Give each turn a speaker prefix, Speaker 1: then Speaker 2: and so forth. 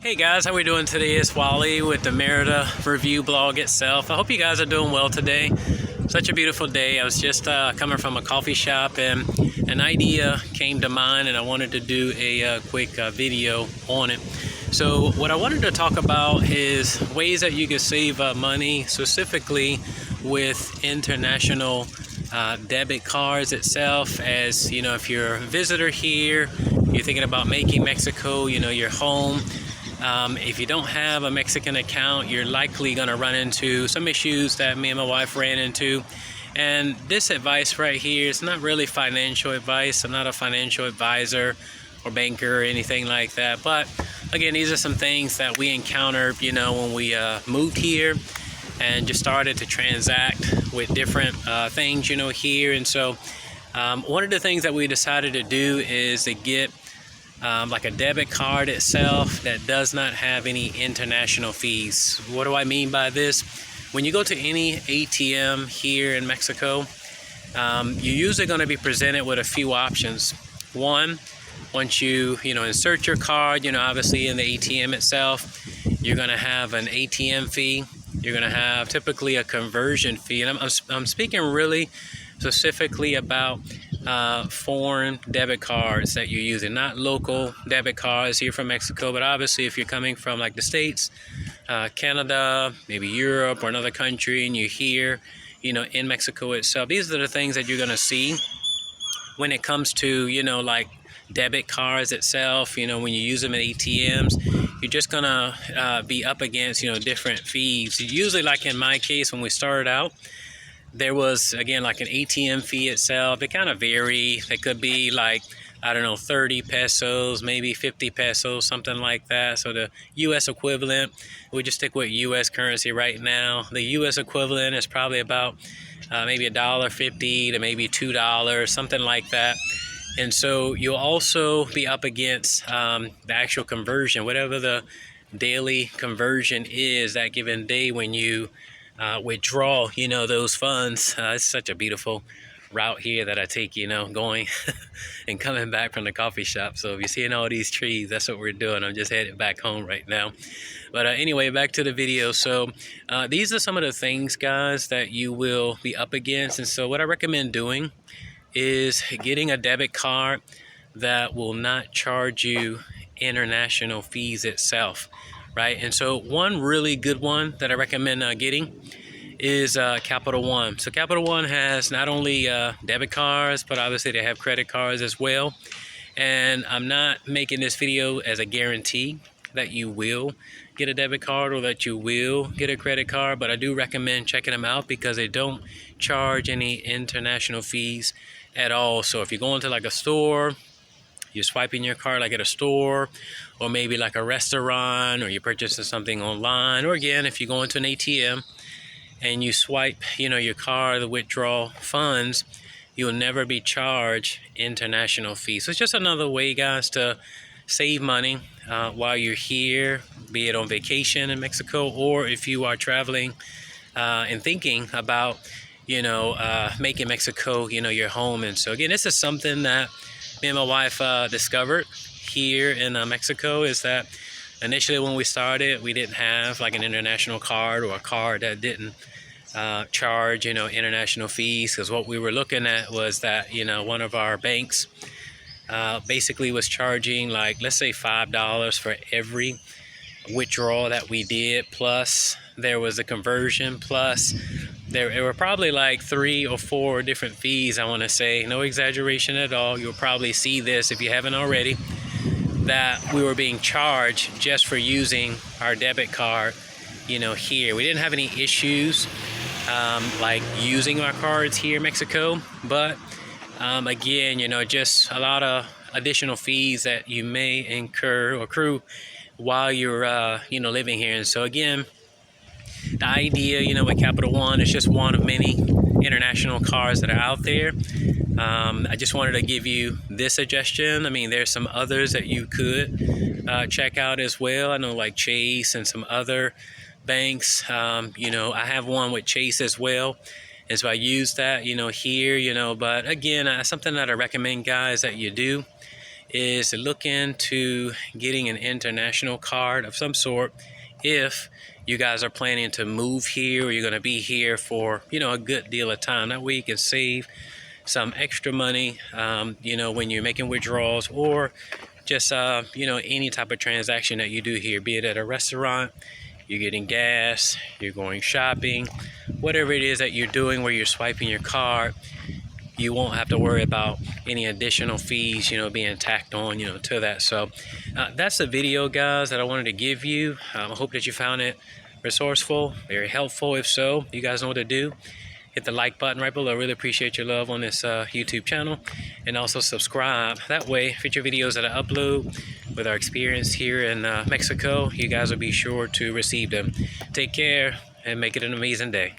Speaker 1: Hey guys, how we doing today? It's Wally with the Merida review blog itself. I hope you guys are doing well today. Such a beautiful day. I was just coming from a coffee shop and an idea came to mind and I wanted to do a quick video on it. So what I wanted to talk about is ways that you can save money, specifically with international debit cards itself. As you know, if you're a visitor here, you're thinking about making Mexico, your home. If you don't have a Mexican account, you're likely going to run into some issues that me and my wife ran into. And this advice right here is not really financial advice. I'm not a financial advisor or banker or anything like that. But again, these are some things that we encountered, when we moved here and just started to transact with different things, here. And so one of the things that we decided to do is to get like a debit card itself that does not have any international fees. What do I mean by this? When you go to any ATM here in Mexico, you're usually going to be presented with a few options. One, once you insert your card, obviously in the ATM itself, you're going to have an ATM fee. You're going to have typically a conversion fee, and I'm speaking really specifically about foreign debit cards that you're using, not local debit cards here from Mexico. But obviously if you're coming from like the States, Canada, maybe Europe or another country, and you're here in Mexico itself, these are the things that you're going to see when it comes to like debit cards itself. When you use them at ATMs, you're just gonna be up against different fees. Usually, like in my case, when we started out, there was, again, like an ATM fee itself. It kind of vary. It could be like, I don't know, 30 pesos, maybe 50 pesos, something like that. So the U.S. equivalent, we just stick with U.S. currency right now. The U.S. equivalent is probably about maybe $1.50 to maybe $2, something like that. And so you'll also be up against the actual conversion, whatever the daily conversion is that given day when you withdraw, those funds. It's such a beautiful route here that I take, going and coming back from the coffee shop. So if you're seeing all these trees, that's what we're doing. I'm just headed back home right now. But anyway, back to the video. So these are some of the things, guys, that you will be up against. And so what I recommend doing is getting a debit card that will not charge you international fees itself. Right, and so one really good one that I recommend getting is Capital One. So Capital One has not only debit cards, but obviously they have credit cards as well. And I'm not making this video as a guarantee that you will get a debit card or that you will get a credit card, but I do recommend checking them out because they don't charge any international fees at all. So if you're going to like a store, you're swiping your card like at a store, or maybe like a restaurant, or you're purchasing something online, or again, if you go into an ATM and you swipe, your card to withdraw funds, you'll never be charged international fees. So it's just another way, guys, to save money while you're here, be it on vacation in Mexico, or if you are traveling and thinking about, making Mexico, your home. And so again, this is something that me and my wife discovered here in Mexico, is that initially when we started, we didn't have like an international card or a card that didn't charge, international fees. Because what we were looking at was that, one of our banks basically was charging like, let's say $5 for every withdrawal that we did. Plus there was a conversion, plus there were probably like 3 or 4 different fees, I want to say. No exaggeration at all. You'll probably see this if you haven't already, that we were being charged just for using our debit card, here. We didn't have any issues like using our cards here in Mexico, but again, just a lot of additional fees that you may incur or accrue while you're living here. And so again, the idea, with Capital One, is just one of many international cards that are out there. I just wanted to give you this suggestion. I mean, there's some others that you could check out as well. I know like Chase and some other banks. I have one with Chase as well. And so I use that, here, but again, something that I recommend, guys, that you do is to look into getting an international card of some sort if you guys are planning to move here or you're going to be here for, a good deal of time. That way you can save some extra money, when you're making withdrawals, or just, any type of transaction that you do here, be it at a restaurant, you're getting gas, you're going shopping, whatever it is that you're doing where you're swiping your card, you won't have to worry about any additional fees, being tacked on, to that. So that's the video, guys, that I wanted to give you. I hope that you found it resourceful, very helpful. If so, you guys know what to do. Hit the like button right below. I really appreciate your love on this YouTube channel. And also subscribe. That way, future videos that I upload with our experience here in Mexico, you guys will be sure to receive them. Take care and make it an amazing day.